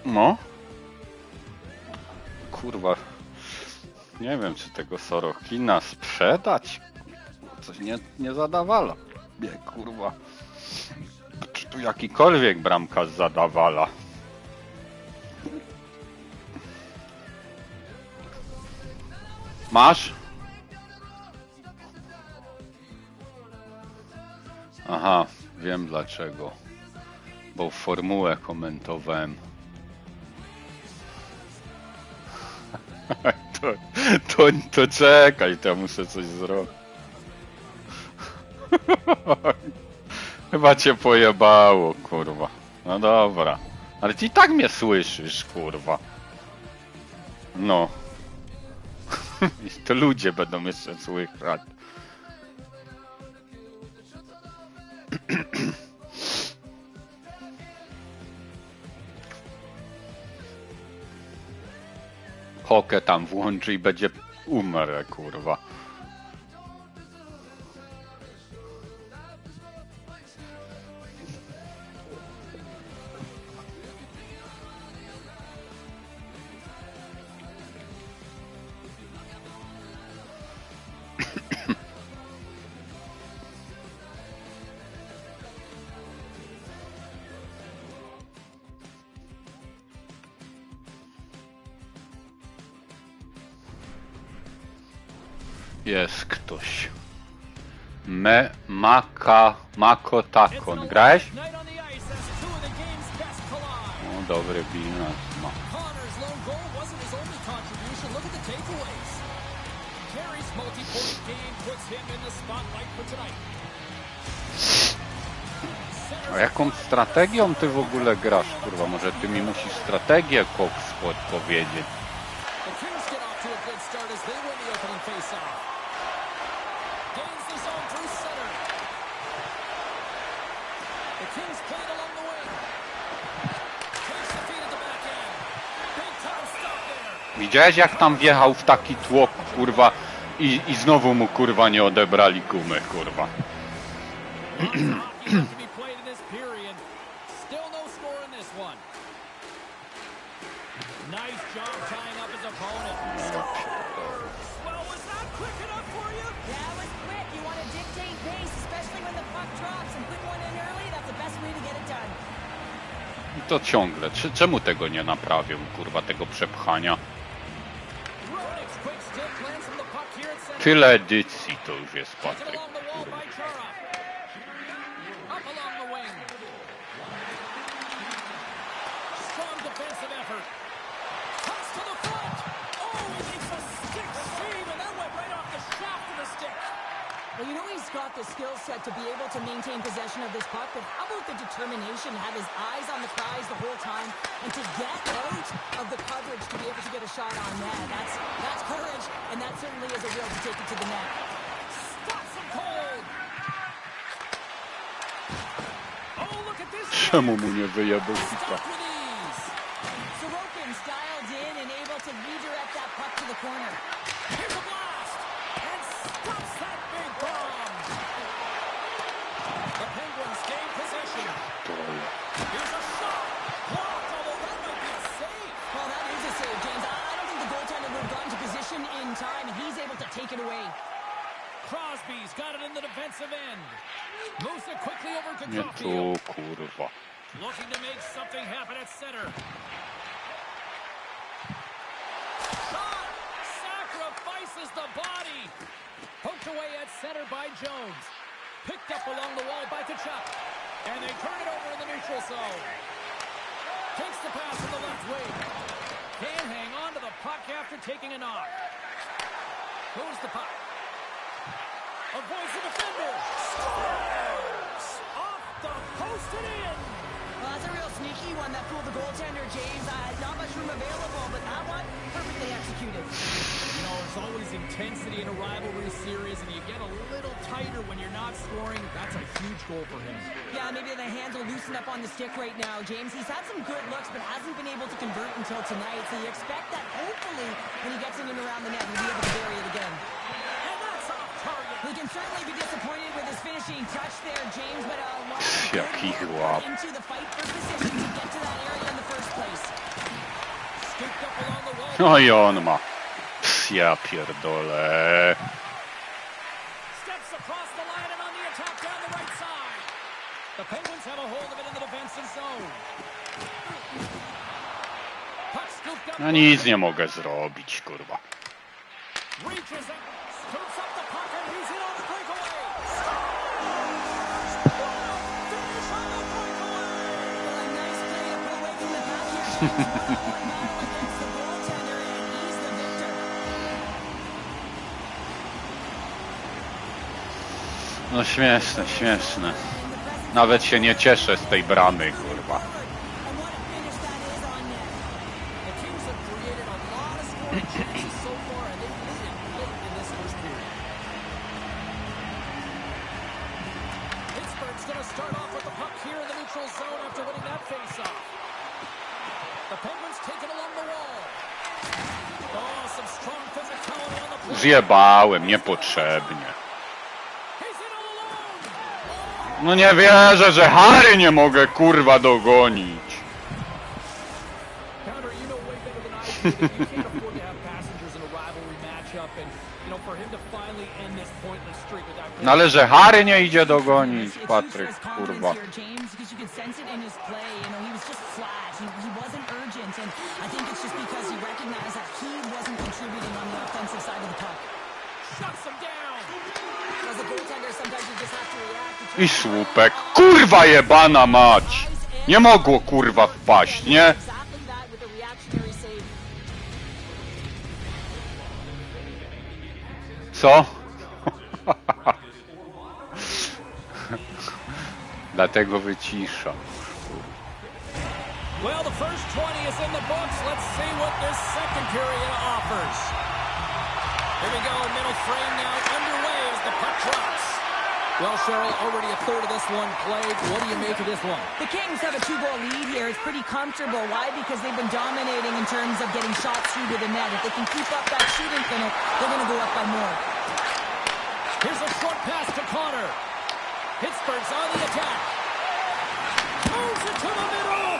No. Kurwa. Nie wiem, czy tego Sorokina sprzedać. Coś nie zadawala. Nie, kurwa. Czy tu jakikolwiek bramkarz zadawala? Masz? Aha, wiem dlaczego. Bo formułę komentowałem. To czekaj, to ja muszę coś zrobić. Chyba cię pojebało, kurwa. No dobra. Ale ty i tak mnie słyszysz, kurwa. No. I to ludzie będą jeszcze słychać. Hokę tam włączy i będzie umarł, kurwa. Jest ktoś. Makotakon. Grałeś? No, dobry bilans ma. A jaką strategią ty w ogóle grasz, kurwa? Może ty mi musisz strategię Cox podpowiedzieć. Widziałeś, jak tam wjechał w taki tłok, kurwa, i znowu mu, kurwa, nie odebrali gumy, kurwa. I to ciągle. Czemu tego nie naprawią, kurwa, tego przepchania? Tyle edycji to już jest, Patryk, kurwa. Well, you know he's got the skill set to be able to maintain possession of this puck, but how about the determination to have his eyes on the prize the whole time and to get out of the coverage to be able to get a shot on net? That's courage, and that certainly is a will to take it to the net. Stops him cold! Oh, look at this! Czemu mu nie wyjebał pika? Sorokin's dialed in and able to redirect that puck to the corner. Here's a blast! And stops that big bomb! The Penguins gain possession. Here's a shot! Blocked, although that might be a save. Well, that is a save, James. I don't think the goaltender would have gotten to position in time, and he's able to take it away. Crosby's got it in the defensive end. Moves it quickly over to Nie Caulfield. tu, kurwa. Looking to make something happen at center. Shot! Sacrifices the body. Poked away at center by Jones. Picked up along the wall by Tkachuk. And they turn it over in the neutral zone. Takes the pass from the left wing. Can't hang on to the puck after taking a knock. Moves the puck. Avoids the defender. Scores! Off the post and in. Well, that's a real sneaky one that fooled the goaltender, James. Not much room available, but that one, perfectly executed. You know, there's always intensity in a rivalry series, and you get a little tighter when you're not scoring. That's a huge goal for him. Yeah, maybe the hands will loosen up on the stick right now, James. He's had some good looks, but hasn't been able to convert until tonight, so you expect that hopefully when he gets in and around the net, he'll be able to bury it again. And that's off target. He can certainly be disappointed with his finishing touch there, James, but a lot of good work into the fight for position to get to that area in the first place. No i on ma. Pss, ja pierdolę. Steps across the line and on the attack down the right side. The Penguins have a hold of it in the defensive zone. Puck scooped up. No nic nie mogę zrobić, kurwa. Reaches up, scoops up the puck, and he's in on the breakaway. Finish on the breakaway. Well, a nice play to pull away from the puck here. Against the goaltender, and he's the victor. No śmieszne, śmieszne. Nawet się nie cieszę z tej bramy, kurwa. And what a finish that is on net. The Kings have created a lot of scoring chances so far, and they've made it late in this first period. Pittsburgh's going to start off with the puck here in the neutral zone after winning that faceoff. The Penguins take it along the wall. Oh, some strong physicality on the play. Zjebałem, niepotrzebnie. He's in all alone. No nie wierzę, że Harry nie mogę, kurwa, dogonić. Counter, you know way better than I do that you can't afford to have passengers in a rivalry matchup, and for him to finally end this pointless streak without. No ale że Harry nie idzie dogonić, Patryk, kurwa. James, because you could sense it in his play. He was just flat. He wasn't urgent, and I think it's just because he recognized that he wasn't contributing on the offensive side of the puck. Shuts him down. As a goaltender, sometimes you just have to react. I słupek. Kurwa jebana mać! Nie mogło, kurwa, wpaść, nie? Exactly that with a reactionary save. Co? Dlatego wyciszam. Well, the first 20 is in the books. Let's see what this second period offers. Here we go, middle frame now underway as the puck drops. Well, Cheryl, already a third of this one played. What do you make of this one? The Kings have a 2-goal lead here. It's pretty comfortable. Why? Because they've been dominating in terms of getting shots through to the net. If they can keep up that shooting clinic, they're going to go up by more. Here's a short pass to Connor. Pittsburgh's on the attack. Moves it to the middle.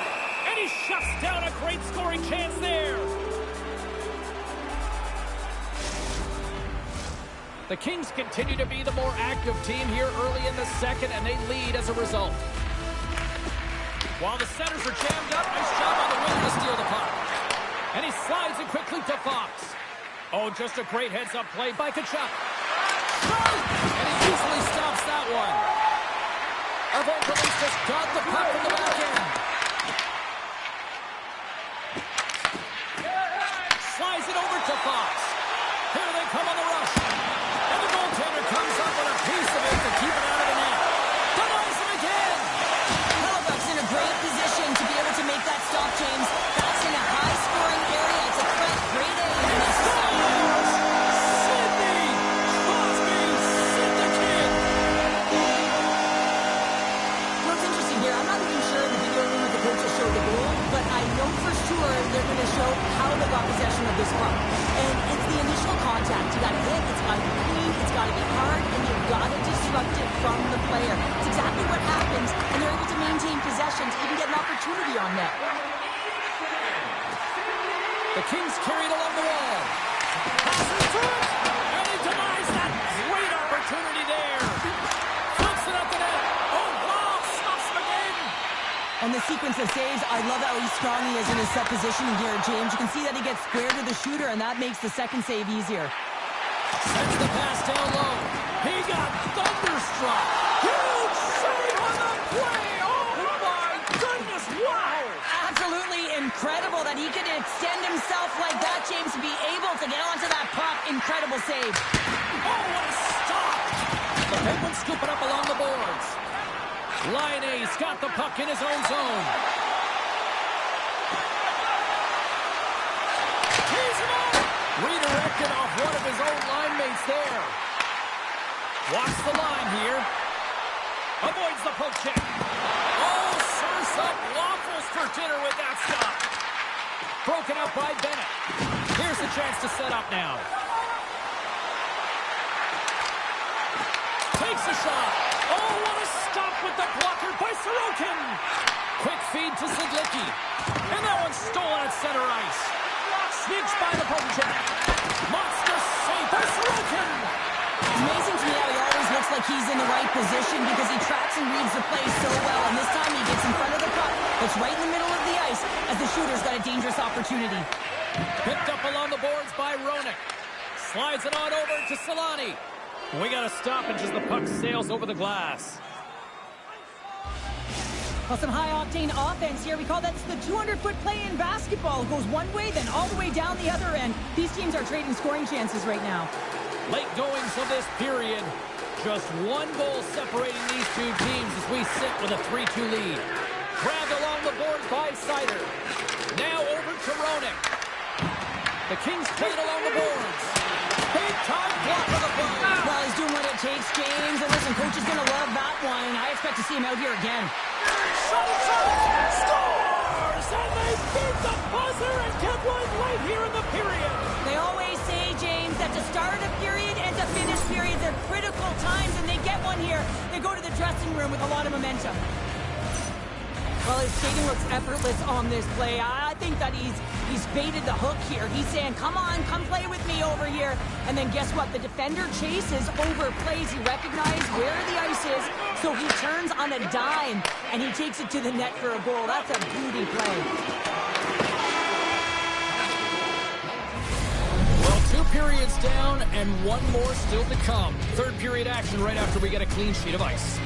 And he shuts down a great scoring chance there. The Kings continue to be the more active team here early in the second, and they lead as a result. While the centers are jammed up, nice job on the wing to steal the puck. And he slides it quickly to Fox. Oh, just a great heads-up play by Tkachuk. And he easily stops that one. Evangelista got the puck from the back end. Slides it over to Fox. Here they come on the rush. And the goaltender comes up with a piece of it to keep it out of the net. Denies him again. Halibuck's in a great position to be able to make that stop, James. That's in a high-scoring area. It's a threat, great aim, and it's Sidney Crosby, Sid the Kid. What's interesting here, I'm not even sure in the video room if the coach will show the goal, but I know for sure they're going to show how they got possession of this puck. And it's the initial contact. You got to hit, it's got to be clean, it's got to be hard, and you've got to disrupt it from the player. It's exactly what happens, and they're able to maintain possession to even get an opportunity on net. The Kings carry it along the wall. Passes to it, and he denies that great opportunity there. Flips it up the net. Oh, wow, stops him again. And the sequence of saves, I love how strong he is in his set positioning here, James. You can see that he gets square to the shooter, and that makes the second save easier. Sends the pass down low. He got thunderstruck. Huge save on the play. Oh, my goodness, wow. Absolutely incredible that he could extend himself like that, James, to be able to get onto that puck. Incredible save. Oh, what a stop. The Penguins scoop it up along the boards. Lionel's got the puck in his own zone. He's him up. Redirected off one of his own line mates there. Walks the line here. Avoids the poke check. Oh, serves up waffles for dinner with that stop. Broken up by Bennett. Here's the chance to set up now. Takes a shot. Oh, what a stop with the blocker by Sorokin. Quick feed to Sedlicki. And that one's stolen at center ice. Sneaks by the poke check. Monster save by Sorokin. It's amazing to me how he always looks like he's in the right position because he tracks and reads the play so well. And this time he gets in front of the puck. It's right in the middle of the ice as the shooter's got a dangerous opportunity. Picked up along the boards by Roenick. Slides it on over to Solani. We got a stoppage as the puck sails over the glass. Well, some high-octane offense here. We call that the 200-foot play in basketball. It goes one way, then all the way down the other end. These teams are trading scoring chances right now. Late goings of this period. Just one goal separating these two teams as we sit with a 3-2 lead. Grabbed along the boards by Seider. Now over to Roenick. The Kings played along the boards. Big time block of the play. Well, he's doing what it takes, James. And listen, coach is going to love that one. I expect to see him out here again. Scores! And they beat the buzzer and get one right here in the period. They always say, James, that to start a period and to finish periods are critical times, and they get one here. They go to the dressing room with a lot of momentum. Well, his skating looks effortless on this play. I think that he's baited the hook here. He's saying, come on, come play with me over here. And then guess what? The defender chases, overplays. He recognizes where the ice is, so he turns on a dime, and he takes it to the net for a goal. That's a beauty play. Well, 2 periods down and one more still to come. Third period action right after we get a clean sheet of ice.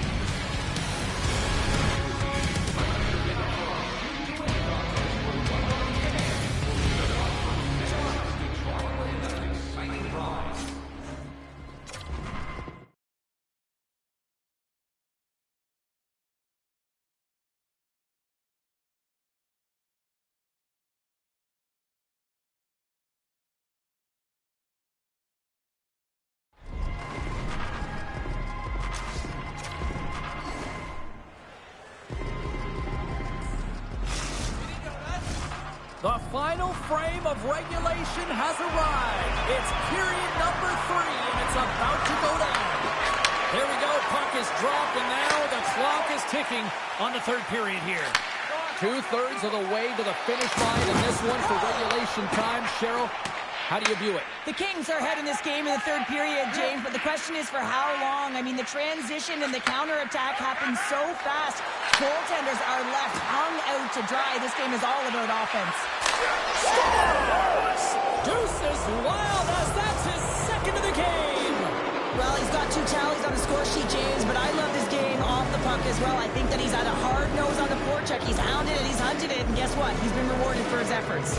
The final frame of regulation has arrived. It's period number 3, and it's about to go down. There we go. Puck is dropped, and now the clock is ticking on the third period here. 2/3 of the way to the finish line, and this one for regulation time. Cheryl, how do you view it? The Kings are ahead in this game in the third period, James, but the question is for how long? I mean, the transition and the counterattack happens so fast. Goaltenders are left hung out to dry. This game is all about offense. Scores! Deuces Wild as that's his second of the game. Well, he's got 2 tallies on the score sheet, James, but I love his game off the puck as well. I think that he's had a hard nose on the forecheck. He's hounded it, he's hunted it, and guess what? He's been rewarded for his efforts.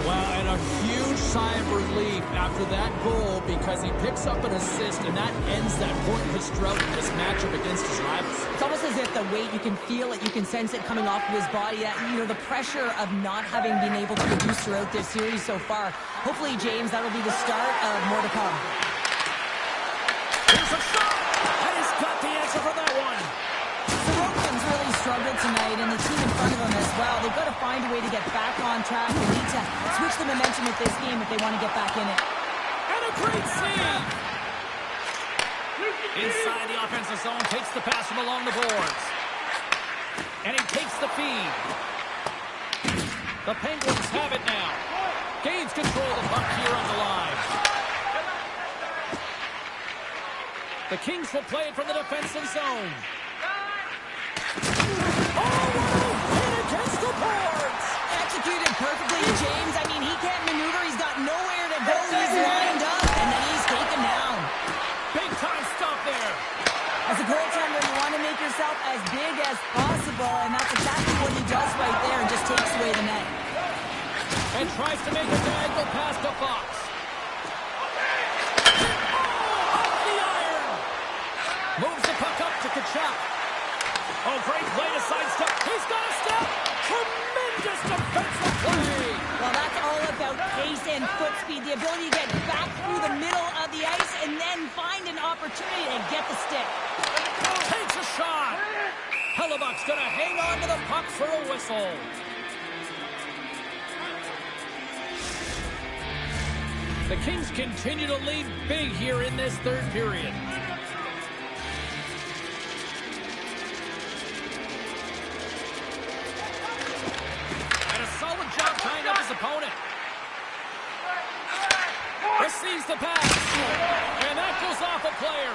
Well, and a huge sigh of relief after that goal because he picks up an assist, and that ends that pointless drought in this matchup against his rivals. It's almost as if the weight, you can feel it, you can sense it coming off of his body. That, you know, the pressure of not having been able to produce throughout this series so far. Hopefully, James, that'll be the start of more to come. Here's a shot, and he's got the answer for that one. Sorokin's really struggled tonight, and the team in front of him as well. They've got to find a way to get back on track. They need to switch the momentum with this game if they want to get back in it. And a great save. Inside the offensive zone, takes the pass from along the boards. And he takes the feed. The Penguins have it now. Gains control of the puck here on the line. The Kings will play it from the defensive zone. Oh, hit against the boards. Executed perfectly, James. I mean, he can't maneuver. He's got nowhere to go. He's lined up, and then he's taken down. Big time stop there. As a goaltender, you want to make yourself as big as possible, and that's exactly what he does right there and just takes away the net. And tries to make a diagonal pass to Fox. Oh, off the iron. Moves the puck up to Tkachuk. Oh, great play to sidestep. He's got a step. Tremendous defensive play. Well, that's all about pace and foot speed, the ability to get back through the middle of the ice and then find an opportunity to get the stick. Takes a shot. Hellebuck's going to hang on to the puck for a whistle. The Kings continue to lead big here in this third period. And a solid job tying up his opponent. Carries the pass. And that goes off a player.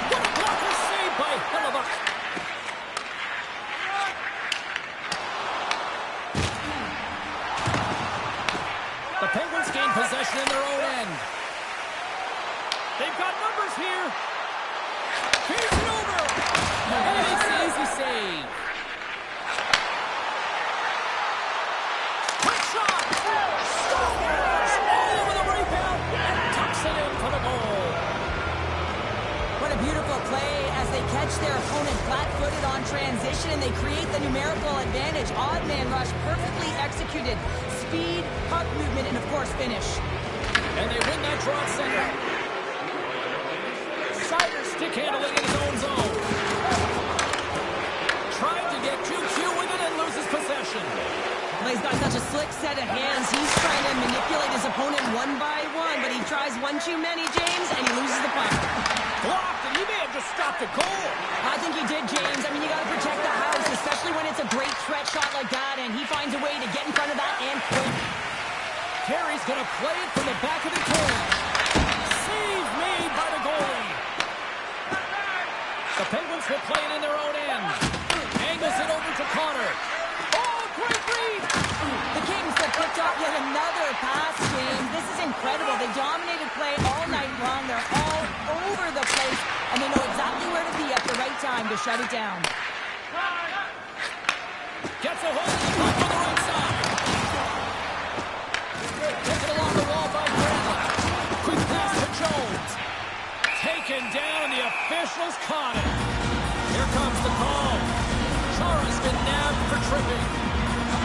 What a blocker save by Hellebuyck. The Penguins gain possession in their own end. They've got numbers here. Here's it over. And it's an easy save. Quick shot. Scores all over the rebound and tucks it in for the goal. What a beautiful play as they catch their opponent flat-footed on transition and they create the numerical advantage. Odd man rush, perfectly executed. Speed, puck movement, and of course finish. And they win that draw at center. Seider stick handling in his own zone. Trying to get 2Q with it and loses possession. Well, he's got such a slick set of hands. He's trying to manipulate his opponent one by one, but he tries one too many, James, and he loses the puck. Blocked, and he may have just stopped a goal. I think he did, James. I mean, you got to protect the house, especially when it's a great threat shot like that, and he finds a way to get in front of that and quick. Terry's going to play it from the back of the cage. Save made by the goalie. The Penguins will play it in their own end. Angles it over to Connor. Oh, great read! The Kings have picked up yet another pass, James. This is incredible. They dominated play all night long. They're all over the place, and they know exactly where to be at the right time to shut it down. Gets a hold of the puck on the right side. Taken along the wall by Bradley. Quick pass to Jones. Taken down, and the officials caught it. Here comes the call. Chara's been nabbed for tripping.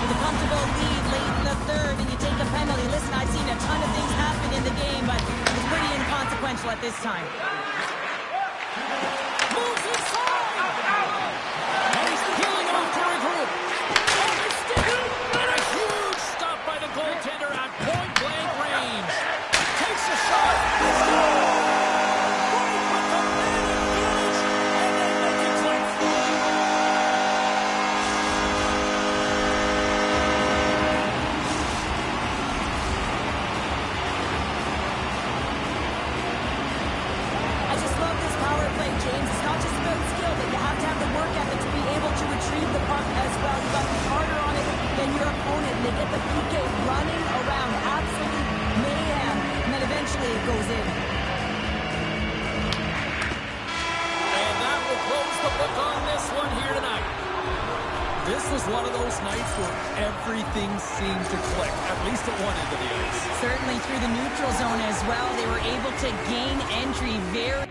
With a comfortable lead late in the third, and you take a penalty. Listen, I've seen a ton of things happen in the game, but it's pretty inconsequential at this time. Moves inside. And he's peeling off to regroup. On the stick. And a huge stop by the goaltender at point-blank range. Takes a shot. It's good. Right with the man advantage. And they make it click. I just love this power play, James. It's not just about skill, but you have to have the work ethic to be able to retrieve the puck as well. You've got to be harder on it than your opponent. And they get the PK running around. Absolute mayhem. And then eventually it goes in. And that will close the book on this one here tonight. This was one of those nights where everything seemed to click, at least at one end of the ice. Certainly through the neutral zone as well. They were able to gain entry very...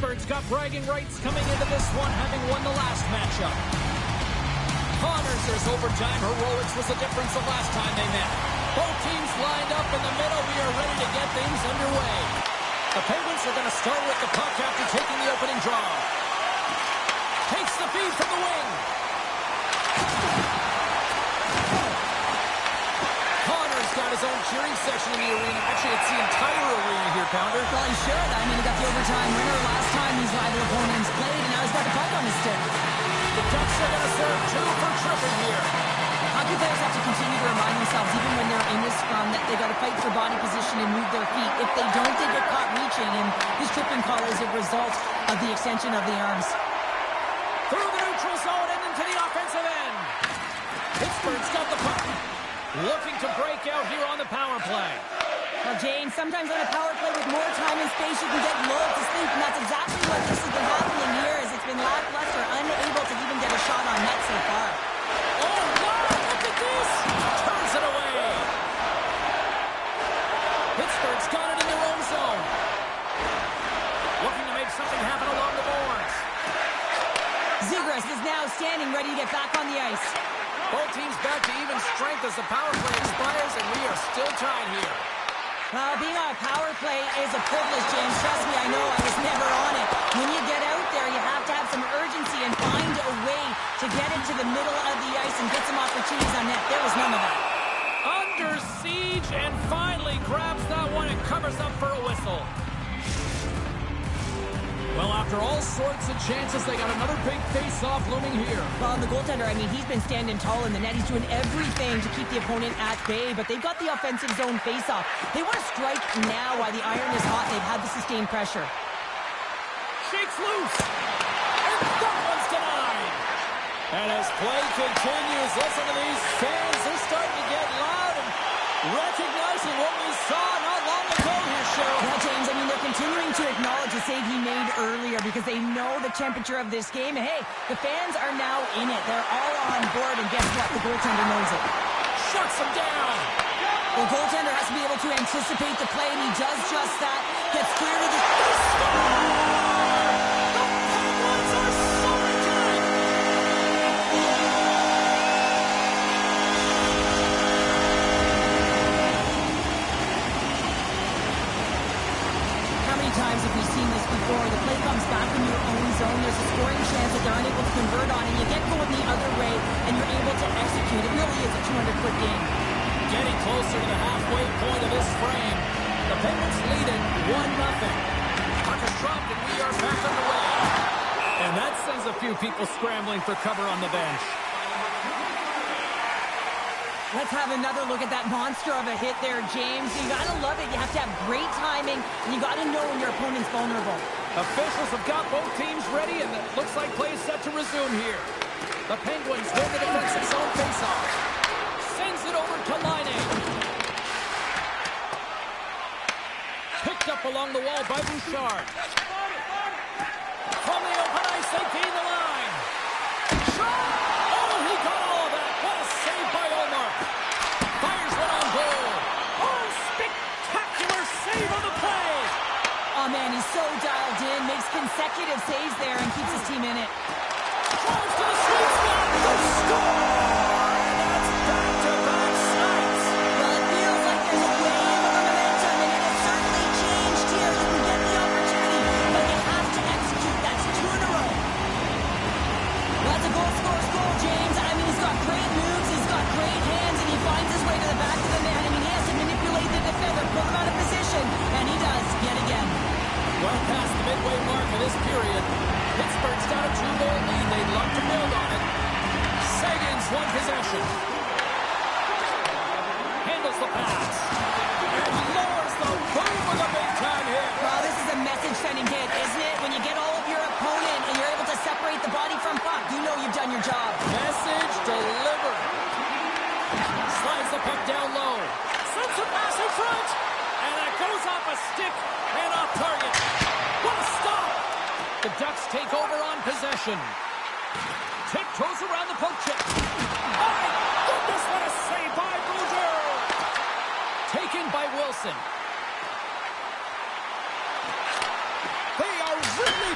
Pittsburgh's got bragging rights coming into this one, having won the last matchup. Connors, there's overtime. Heroics was the difference the last time they met. Both teams lined up in the middle. We are ready to get things underway. The Penguins are going to start with the puck after taking the opening draw. Takes the feed from the wing. Connor's got his own cheering section in the arena. Actually, it's the entire arena here, Pounder. Well, he should. I mean, he got the overtime winner last time these rival opponents played, and now he's got the puck on his stick. The Ducks are going to serve 2 for tripping here. Hockey players have to continue to remind themselves, even when they're in this scrum, that they got to fight for body position and move their feet. If they don't, they get caught reaching, and this tripping call is a result of the extension of the arms. Through the neutral zone and into the offensive end. Pittsburgh's got the puck. Looking to break out here on the power play. Well, Jane, sometimes on a power play with more time and space, you can get lulled to sleep, and that's exactly what this has been happening here, as it's been lackluster, unable to even get a shot on net so far. Oh, wow, look at this! Turns it away. Pittsburgh's got it in their own zone. Looking to make something happen along the boards. Zegras is now standing ready to get back on the ice. Both teams back to even strength as the power play expires, and we are still tied here. Well, being on a power play is a privilege, James. Trust me, I know. I was never on it. When you get out there, you have to have some urgency and find a way to get into the middle of the ice and get some opportunities on net. There was none of that. Under siege, and finally grabs that one and covers up for a whistle. Well, after all sorts of chances, they got another big face-off looming here. Well, and the goaltender, I mean, he's been standing tall in the net. He's doing everything to keep the opponent at bay, but they've got the offensive zone face-off. They want to strike now while the iron is hot. They've had the sustained pressure. Shakes loose. And that one's denied. And as play continues, listen to these fans. They're starting to get loud and recognizing what we saw not long ago here, Cheryl. Well, James, I mean, they're continuing to acknowledge the save he made earlier because they know the temperature of this game. And hey, the fans are now in it. They're all on board, and guess what? The goaltender knows it. Shuts him down. The goaltender has to be able to anticipate the play, and he does just that. Gets clear to the... Times have we seen this before? The play comes back in your own zone. There's a scoring chance that they're unable to convert on, and you get going the other way, and you're able to execute. It really is a 200-foot game. Getting closer to the halfway point of this frame. The Penguins lead it 1-0. Puck is dropped, and we are back underway. And that sends a few people scrambling for cover on the bench. Let's have another look at that monster of a hit there, James. You gotta love it. You have to have great timing, and you gotta know when your opponent's vulnerable. Officials have got both teams ready, and it looks like play is set to resume here. The Penguins win the defensive zone faceoff. Sends it over to Laine. Picked up along the wall by Bouchard. From the open ice, they gain the line. Shot! Oh, he got all of that. What a save by Omar. Fires one on goal. Oh, spectacular save on the play. Oh, man, he's so dialed in. Makes consecutive saves there and keeps his team in it. Drives to the sweet spot. The score! And that's back-to-back sites. Well, it feels like there's a wave of momentum, and it has certainly changed here. You can get the opportunity, but you have to execute. That's 2 in a row. Well, that's a goal, James. I mean, he's got great moves, he's got great hands, and he finds his way to the back of the net. I mean, he has to manipulate the defender, pull him out of position, and he does yet again. Well past the midway mark of this period. Pittsburgh's got a 2-goal lead. They'd love to build on it. Sagan's won possession. Handles the pass. And lowers the boom with a big-time hit. Well, this is a message-sending hit, isn't it? When you get all of your opponent and you're able to separate the body from puck, you know you've done your job. Message delivered. Slides the puck down low. Sends a pass in front. And that goes off a stick and off target. What a stop. The Ducks take over on possession. Tiptoes around the poke check. My goodness, what a save by Bouger. Taken by Wilson. They are really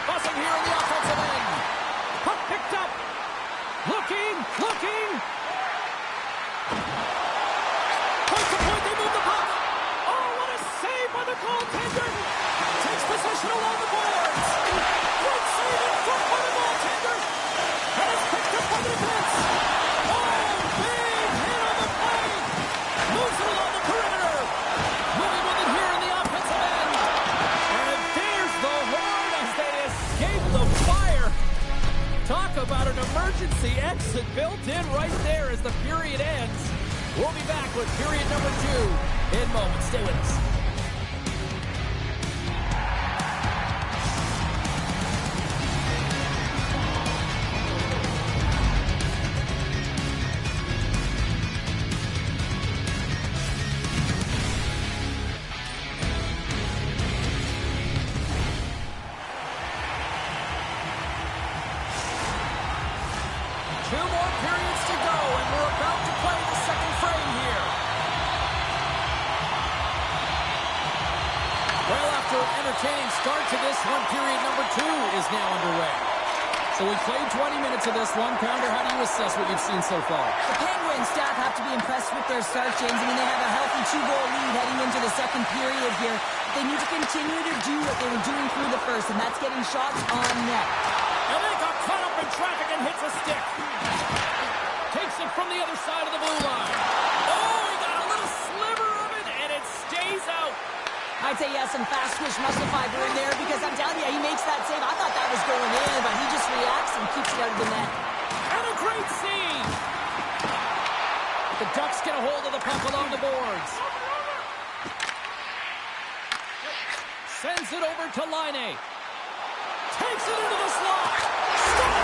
emergency exit built in right there as the period ends. We'll be back with period number 2 in moments. Stay with us. Entertaining start to this one. Period number 2 is now underway. So we played 20 minutes of this one. Pounder, how do you assess what you've seen so far? The Penguins staff have to be impressed with their start, James. I mean, they have a healthy 2-goal lead heading into the second period here. They need to continue to do what they were doing through the first, and that's getting shots on net. And they got caught up in traffic and hits a stick. Takes it from the other side of the blue line. Oh, he got a little sliver of it, and it stays out. I'd say he has some fast twitch muscle fiber in there because I'm telling you, he makes that save. I thought that was going in, but he just reacts and keeps it out of the net. And a great save! The Ducks get a hold of the puck along the boards. Sends it over to Laine. Takes it into the slot. Stop!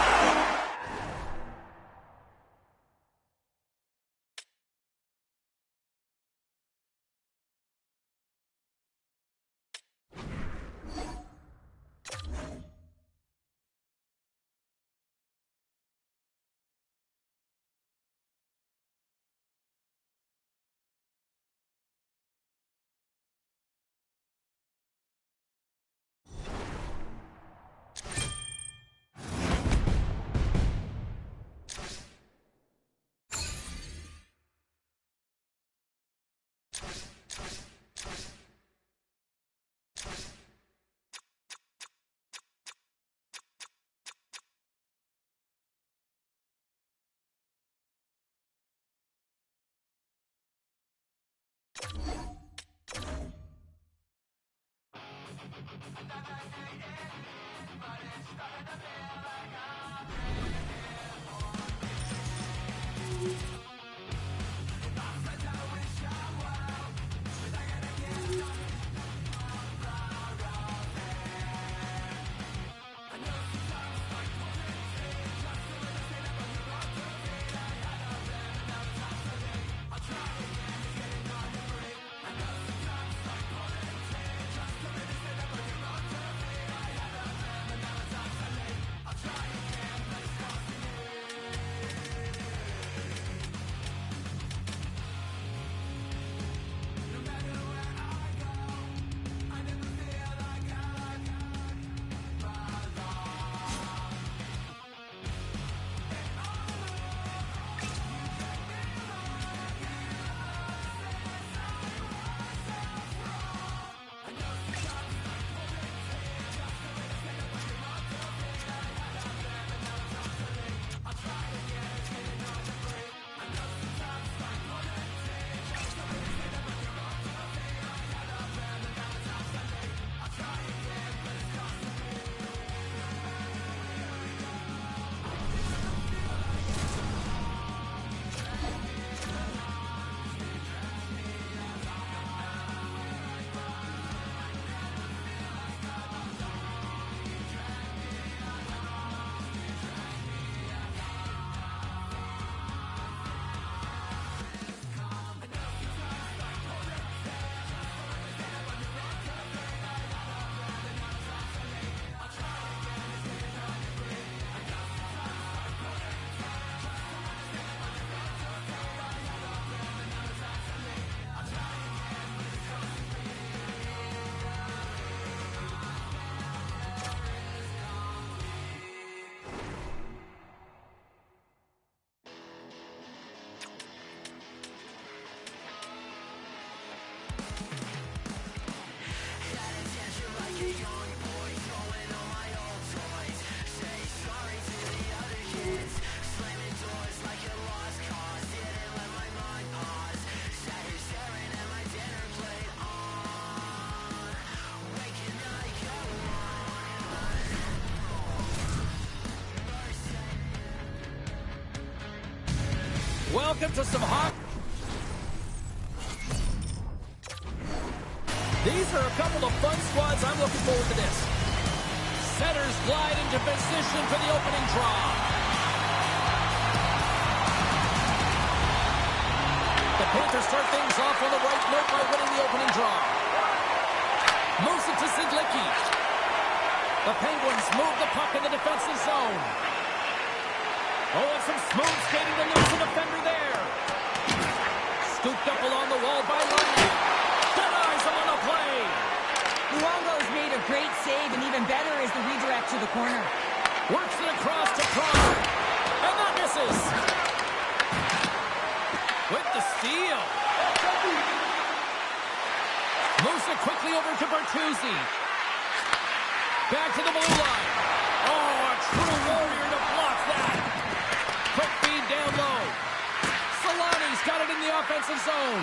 Welcome to some hot... These are a couple of fun squads. I'm looking forward to this. Setters glide into position for the opening draw. The Panthers start things off on the right note by winning the opening draw. Moves it to Sidlicki. The Penguins move the puck in the defensive zone. Oh, and some smooth skating to lose a defender there. Scooped up along the wall by Lundy. Denies him on the play. Luongo's made a great save, and even better is the redirect to the corner. Works it across to Crawford. And that misses. With the steal. Moves it quickly over to Bertuzzi. Back to the blue line. Oh, a true warrior to block that. Quick feed down low. Solani's got it in the offensive zone.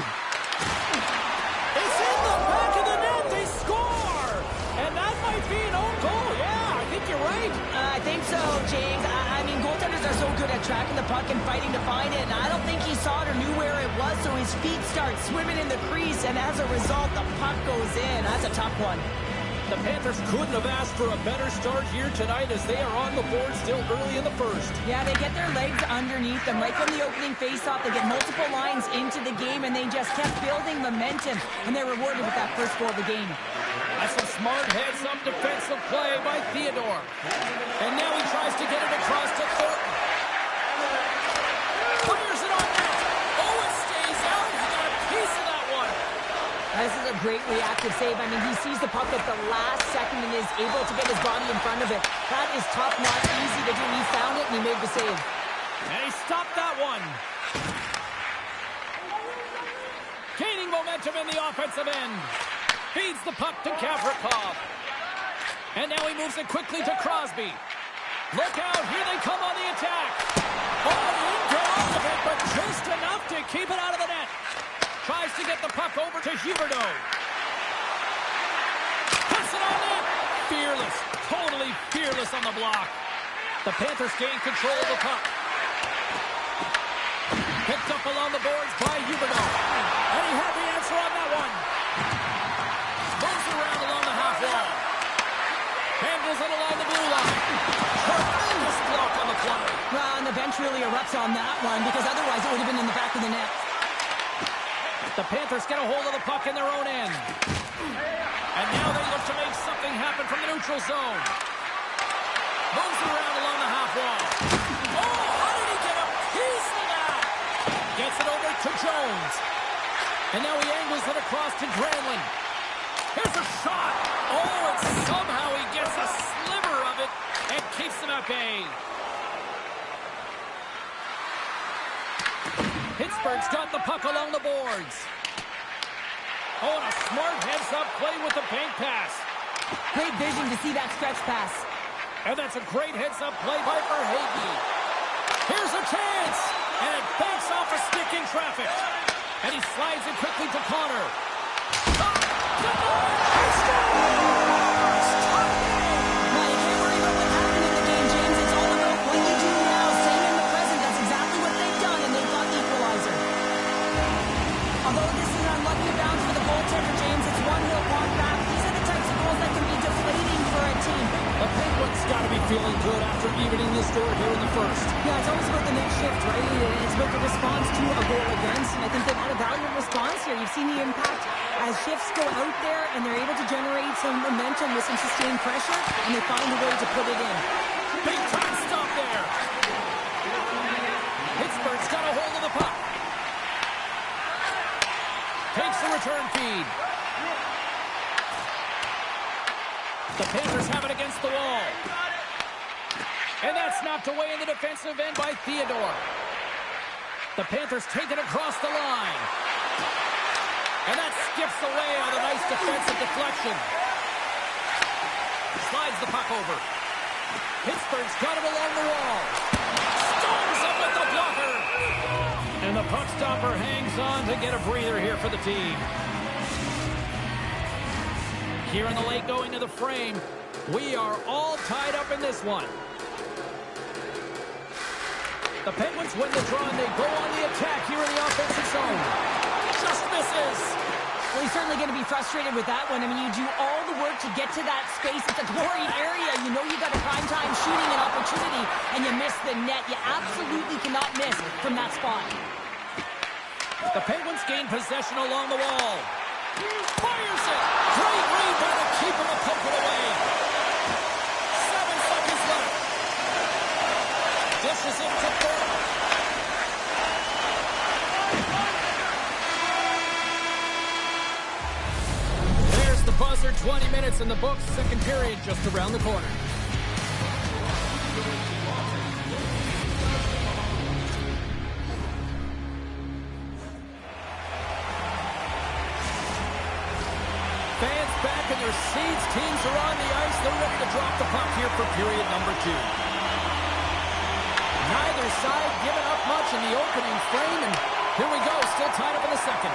It's in the back of the net. They score. And that might be an own goal. Yeah, I think you're right. I think so, James. I mean, goaltenders are so good at tracking the puck and fighting to find it. And I don't think he saw it or knew where it was, so his feet start swimming in the crease, and as a result, the puck goes in. That's a tough one. The Panthers couldn't have asked for a better start here tonight as they are on the board still early in the first. Yeah, they get their legs underneath them right from the opening faceoff. They get multiple lines into the game, and they just kept building momentum, and they're rewarded with that first goal of the game. That's a smart heads-up defensive play by Theodore. And now he tries to get it across to Thornton. Fires it on net. Oh, it stays out. He got a piece of that one. This is a great reactive save. I mean, he sees the puck at the last second and is able to get his body in front of it. That is tough, not easy to do. He found it, and he made the save. And he stopped that one. Gaining momentum in the offensive end. Feeds the puck to Gavrikov. And now he moves it quickly to Crosby. Look out, here they come on the attack. Oh, he didn't get off of it, but just enough to keep it out of the net. Tries to get the puck over to Huberdeau. Puts it on net. Fearless, totally fearless on the block. The Panthers gain control of the puck. Picked up along the boards by Huberdeau. And he had the answer on that one. Moves around along the half wall. Handles it along the blue line. Tremendous block on the play. Well, and the bench really erupts on that one because otherwise it would have been in the back of the net. The Panthers get a hold of the puck in their own end. And now they look to make something happen from the neutral zone. Moves it around along the half wall. Oh, how did he get a piece of that? Gets it over to Jones. And now he angles it across to Granlund. Here's a shot. Oh, and somehow he gets a sliver of it and keeps them at bay. Pittsburgh's got the puck along the boards. Oh, and a smart heads-up play with the bank pass. Great vision to see that stretch pass. And that's a great heads-up play by Verhaeghe. Here's a chance. And it banks off a stick in traffic. And he slides it quickly to Connor. Now, you can't worry about what happened in the game, James. It's all about what you do now. Staying in the present. That's exactly what they've done, and they've got the equalizer. Although this is an unlucky bounce for the goaltender, James, it's one he'll walk back. These are the types of goals that can be deflating for a team. The Penguins got to be feeling good after evening the score here in the first. Yeah, it's always about the next shift, right? It's about the response to a goal against, and I think they've had a valuable response here. You've seen the impact as shifts go out there, and they're able to generate some momentum with some sustained pressure, and they find a way to put it in. Big time stop there. Pittsburgh's got a hold of the puck. Takes the return feed. The Panthers have it against the wall. And that's knocked away in the defensive end by Theodore. The Panthers take it across the line. And that skips away on a nice defensive deflection. Slides the puck over. Pittsburgh's got it along the wall. Storms up with the blocker. And the puck stopper hangs on to get a breather here for the team. Here in the late going to the frame. We are all tied up in this one. The Penguins win the draw, and they go on the attack here in the offensive zone. Just misses. Well, he's certainly going to be frustrated with that one. I mean, you do all the work to get to that space. It's a glory area. You know you got a prime-time shooting an opportunity, and you miss the net. You absolutely cannot miss from that spot. The Penguins gain possession along the wall. Fires it. Great read by the keeper to poke it away. 7 seconds left. Dishes it to Thornton. There's the buzzer. 20 minutes in the books. Second period just around the corner. Fans back in their seats. Teams are on the ice. They're ready to drop the puck here for period number 2. Neither side giving up much in the opening frame, and here we go, still tied up in the second.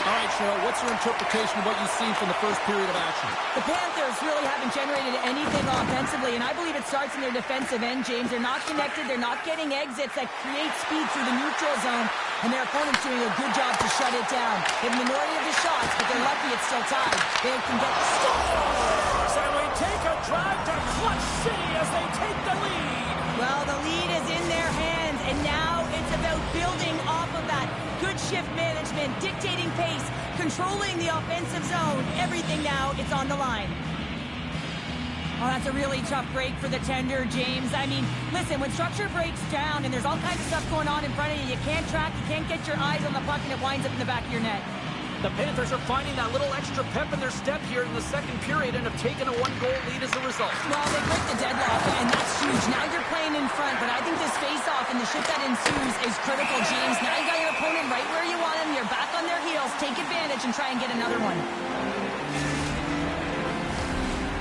All right, Cheryl, what's your interpretation of what you've seen from the first period of action? The Panthers really haven't generated anything offensively, and I believe it starts in their defensive end, James. They're not connected. They're not getting exits that create speed through the neutral zone, and their opponent's doing a good job to shut it down. They have a minority of the shots, but they're lucky it's still tied. They can get the scores! And we take a drive to Clutch City as they take the lead. Well, the lead is in their hands, and now it's about building off of that. Good shift management, dictating pace, controlling the offensive zone. Everything now, it's on the line. Oh, that's a really tough break for the tender, James. I mean, listen, when structure breaks down and there's all kinds of stuff going on in front of you, you can't track, you can't get your eyes on the puck, and it winds up in the back of your net. The Panthers are finding that little extra pep in their step here in the second period and have taken a 1-goal lead as a result. Well, they break the deadlock, and that's huge. Now you're playing in front, but I think this face-off and the shift that ensues is critical, James. Now you got your opponent right where you want them. You're back on their heels. Take advantage and try and get another one.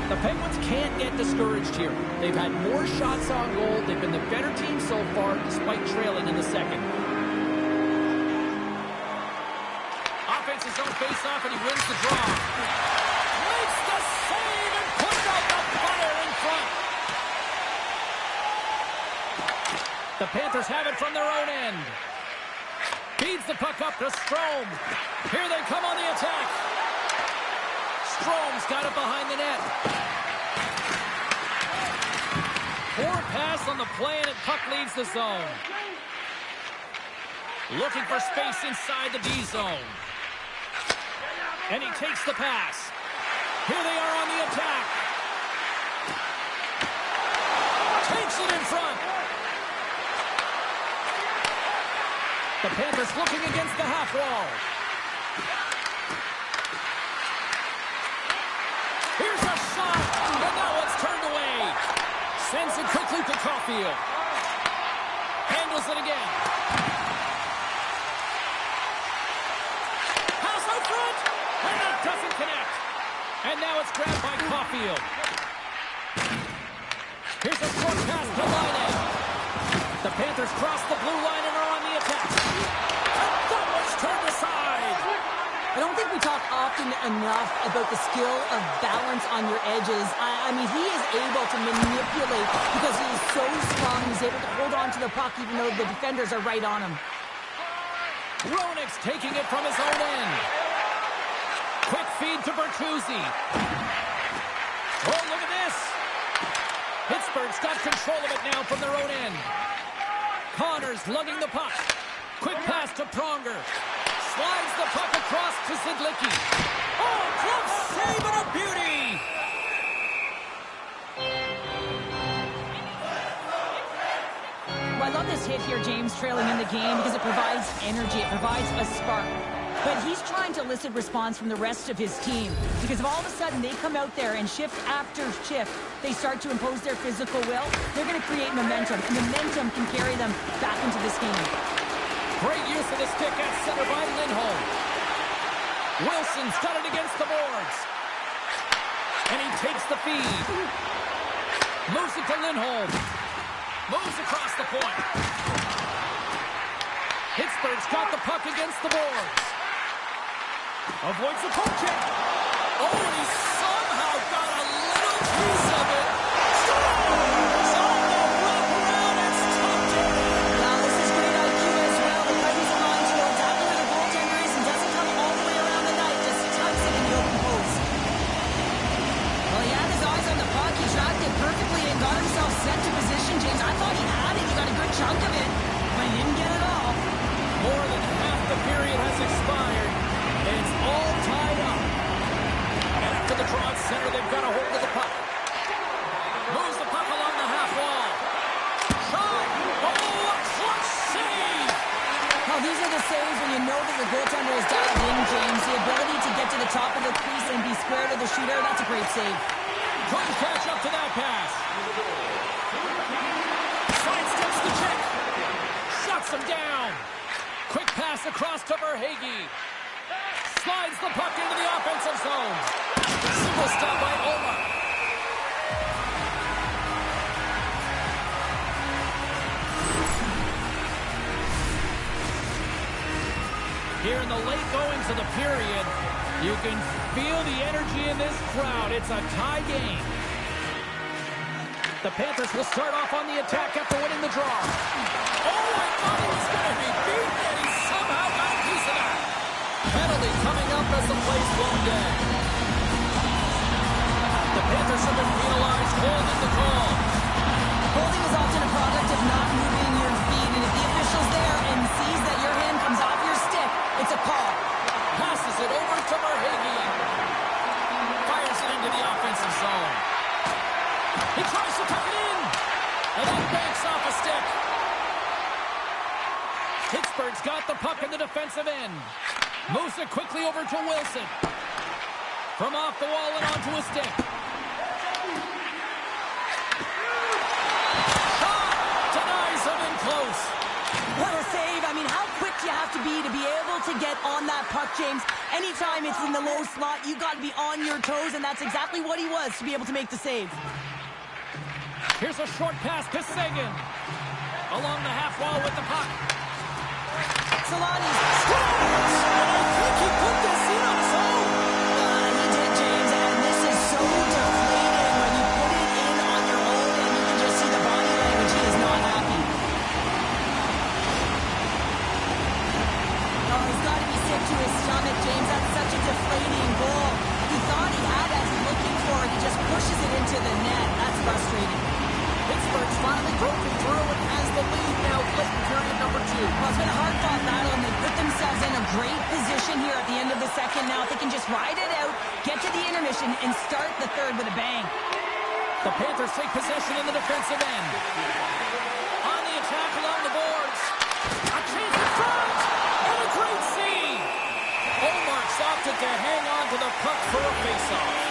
The Penguins can't get discouraged here. They've had more shots on goal. They've been the better team so far, despite trailing in the second. Offense his own face-off, and he wins the draw. Makes the save and puts out the fire in front. The Panthers have it from their own end. Feeds the puck up to Strome. Here they come on the attack. Strome's got it behind the net. Poor pass on the play, and the puck leaves the zone. Looking for space inside the D zone. And he takes the pass. Here they are on the attack. Takes it in front. The Panthers looking against the half wall. Here's a shot, and now it's turned away. Sends it quickly to Caulfield. Handles it again. Pass out front, and that doesn't connect. And now it's grabbed by Caulfield. Here's a short pass to Laine. The Panthers cross the blue line and are on the attack. And that one's turned aside. I don't think we talk often enough about the skill of balance on your edges. I mean, he is able to manipulate because he is so strong. He's able to hold on to the puck even though the defenders are right on him. Hronek's taking it from his own end. Quick feed to Bertuzzi. Oh, look at this. Pittsburgh's got control of it now from their own end. Connors lugging the puck. Quick pass to Pronger. Slides the puck across to Zidlicki. Oh, close save and a beauty! Well, I love this hit here, James, trailing in the game because it provides energy. It provides a spark. But he's trying to elicit response from the rest of his team because if all of a sudden they come out there and shift after shift, they start to impose their physical will, they're going to create momentum, and momentum can carry them back into this game. Great use of the stick at center by Lindholm. Wilson's got it against the boards. And he takes the feed. Moves it to Lindholm. Moves across the point. Pittsburgh's got the puck against the boards. Avoids the poke check. Oh, and he somehow got a little piece of it. Scores! On the wraparound, it's tucked in. Well, the top of the crease and be square to the shooter. That's a great save. Couldn't catch up to that pass. Sidesteps the check. Shuts him down. Quick pass across to Verhaeghe. Slides the puck into the offensive zone. Single stop by Omar. Here in the late goings of the period, you can feel the energy in this crowd. It's a tie game. The Panthers will start off on the attack after winning the draw. Oh, I thought he was going to be beat, and he somehow got a piece of that. Penalty coming up as the play's blown dead. The Panthers have been penalized, holding the call. Holding is often a product of not moving your feet, and if the official's there and sees that your hand comes off your stick, it's a call. Passes it over to Verhaeghe. Fires it into the offensive zone. He tries to tuck it in. And then banks off a stick. Pittsburgh's got the puck in the defensive end. Moves it quickly over to Wilson. From off the wall and onto a stick. Shot! Denies him in close. What a save. I mean, how quick you have to be able to get on that puck, James. Anytime it's in the low slot, you got to be on your toes, and that's exactly what he was to be able to make the save. Here's a short pass to Seguin. Along the half wall with the puck. Solani. I think he put this in on his own. He did, James, and this is so deflating when you put it in on your own, and you can just see the body language. He is not happy. Oh, he's got to be sick to his stomach, James. That's such a deflating goal. He thought he had as he's looking for it. He just pushes it into the net. That's frustrating. Pittsburgh's finally broken through and has the lead now late in period number 2. Well, it's been a hard-fought battle, and they put themselves in a great position here at the end of the second. Now, if they can just ride it out, get to the intermission, and start the third with a bang. The Panthers take possession in the defensive end. On the attack along the boards. A chance in front! And a great save! Omar's opted to hang on to the puck for a faceoff.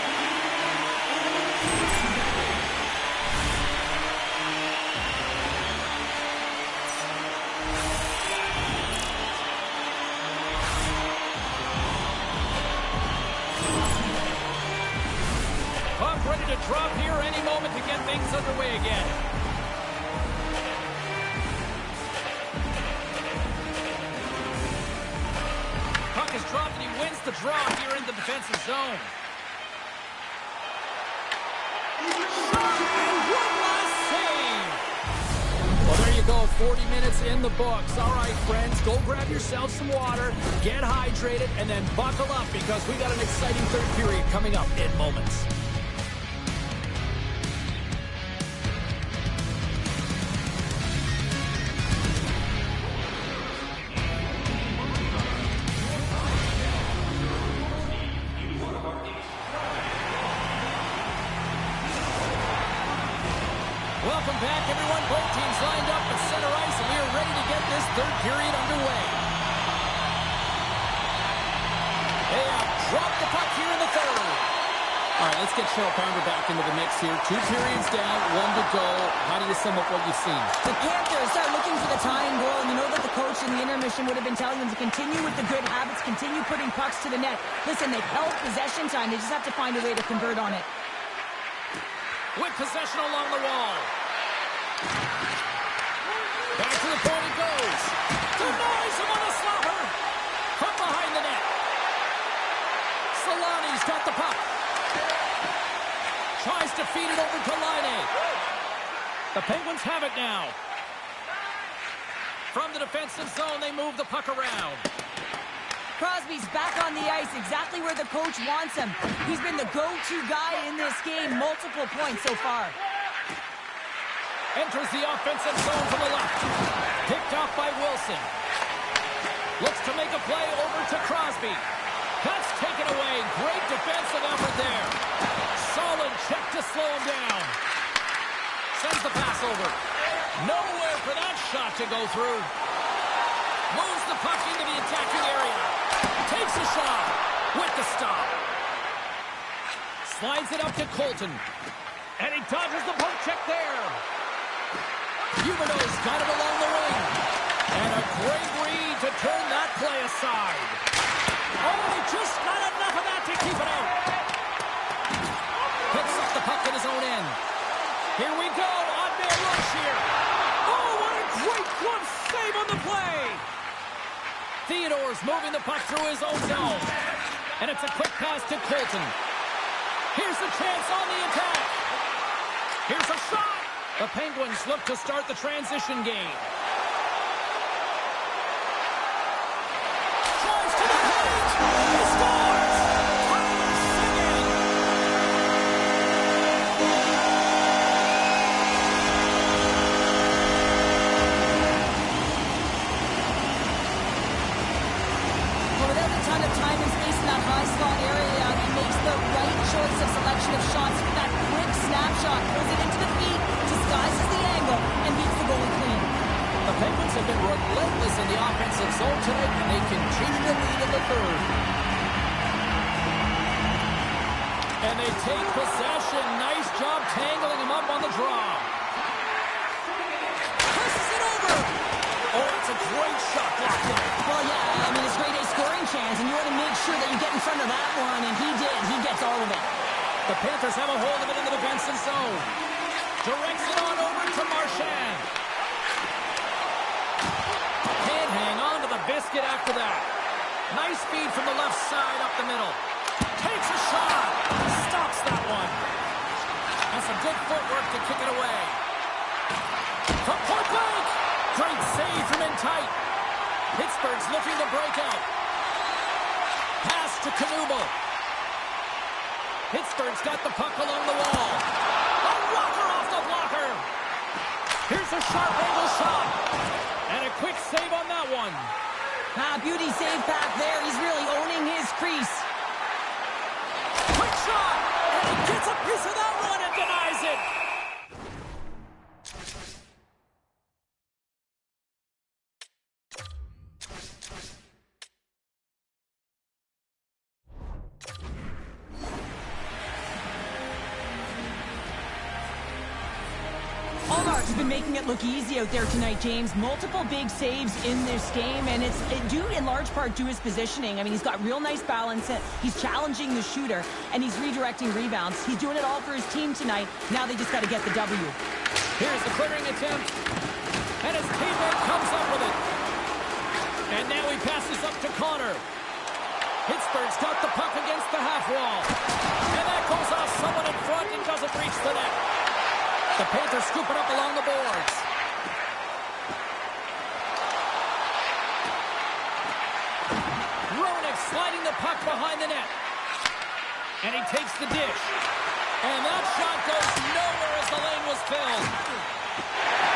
Puck ready to drop here any moment to get things underway again. Puck is dropped and he wins the draw here in the defensive zone. One last save! Well, there you go, 40 minutes in the books. All right, friends, go grab yourself some water, get hydrated, and then buckle up because we got an exciting third period coming up in moments. Welcome back, everyone. Both teams lined up at center ice, and we are ready to get this third period underway. They have dropped the puck here in the third. All right, let's get Cheryl Pounder back into the mix here. 2 periods down, 1 to go. How do you sum up what you've seen? The Panthers are looking for the tying goal, and you know that the coach in the intermission would have been telling them to continue with the good habits, continue putting pucks to the net. Listen, they've held possession time. They just have to find a way to convert on it. With possession along the wall. Back to the point it goes. Denies him on a slapper. From behind the net. Solani's got the puck. Tries to feed it over to Laine. The Penguins have it now. From the defensive zone, they move the puck around. Crosby's back on the ice, exactly where the coach wants him. He's been the go-to guy in this game, multiple points so far. Enters the offensive zone to the left. Picked off by Wilson. Looks to make a play over to Crosby. That's taken away. Great defensive effort there. Solid check to slow him down. Sends the pass over. Nowhere for that shot to go through. Moves the puck into the attacking area. Takes a shot. with the stop. Slides it up to Colton. And he dodges the poke check there. Huberdeau's got it along the wing. And a great read to turn that play aside. Oh, he just got enough of that to keep it out. Picks up the puck in his own end. Here we go, on-man rush here. Oh, what a great glove save on the play. Theodore's moving the puck through his own zone. And it's a quick pass to Colton. Here's a chance on the attack. Here's a shot. The Penguins look to start the transition game. Tries to the point. He scores. Tyler Seguin. Well, without a ton of time and space in that high slot area, he makes the right choice of selection of shots with that quick snapshot, pulls it into the feet, disguises the angle, and beats the goalie clean. The Penguins have been relentless in the offensive zone tonight, and they continue to lead in the third. And they take possession. Nice job tangling him up on the draw. Presses it over. Oh, it's a great shot blocked in. Well, yeah, I mean, it's grade A scoring chance, and you want to make sure that you get in front of that one, and he did. He gets all of it. The Panthers have a hold of it in the defensive zone. Directs it on over to Marchand. Can't hang on to the biscuit after that. Nice feed from the left side up the middle. Takes a shot. Stops that one. And some good footwork to kick it away. From point blank. Great save from in tight. Pittsburgh's looking to break out. Pass to Knuble. Pittsburgh's got the puck along the wall. A rocker off the blocker. Here's a sharp angle shot. And a quick save on that one. Beauty save back there. He's really owning his crease. Quick shot. And he gets a piece of that one and denies it. Hallmark's been making it look easy out there tonight, James. Multiple big saves in this game, and it's due in large part to his positioning. I mean, he's got real nice balance. He's challenging the shooter, and he's redirecting rebounds. He's doing it all for his team tonight. Now they just got to get the W. Here's the clearing attempt, and his teammate comes up with it. And now he passes up to Connor. Pittsburgh's got the puck against the half wall. And that goes off someone in front and doesn't reach the net. The Panthers scoop it up along the boards. Roenick sliding the puck behind the net. And he takes the dish. And that shot goes nowhere as the lane was filled.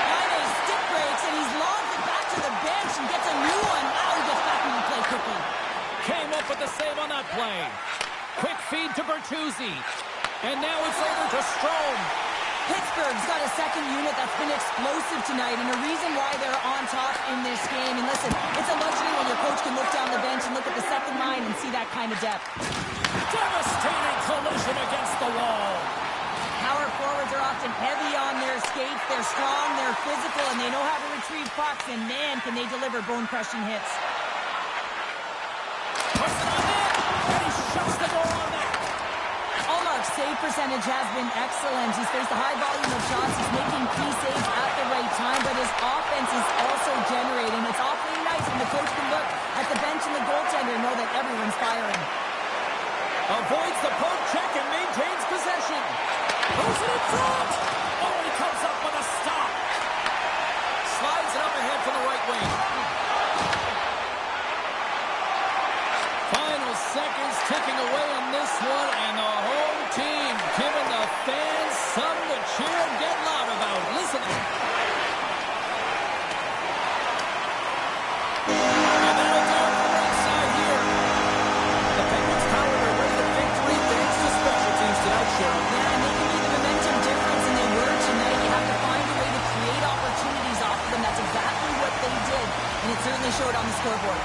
Line his stick breaks, and he's logged it back to the bench and gets a new one. Now he gets back into play quickly. Came up with the save on that play. Quick feed to Bertuzzi. And now it's over to Strome. Pittsburgh's got a second unit that's been explosive tonight, and a reason why they're on top in this game. And listen, it's a luxury when your coach can look down the bench and look at the second line and see that kind of depth. Devastating collision against the wall. Power forwards are often heavy on their skates. They're strong, they're physical, and they know how to retrieve pucks, and man, can they deliver bone-crushing hits. Puts it on net, and he shuts the door on that. Ullmark's save percentage has been excellent. He's faced a high volume of shots. He's making key saves at the right time, but his offense is also generating. It's awfully nice when the coach can look at the bench and the goaltender and know that everyone's firing. Avoids the poke check and maintains possession. Moves it in front. Oh, he comes up with a stop. Slides it up ahead from the right wing. Final seconds ticking away on this one, and the home team giving the fans something to cheer and get loud about. Listen. And that'll do it for ringside here. The Penguins power their way to victory thanks to special teams tonight, Cheryl. Yeah, and they can be the momentum difference, and they were tonight. You have to find a way to create opportunities off of them. That's exactly what they did, and it certainly showed on the scoreboard.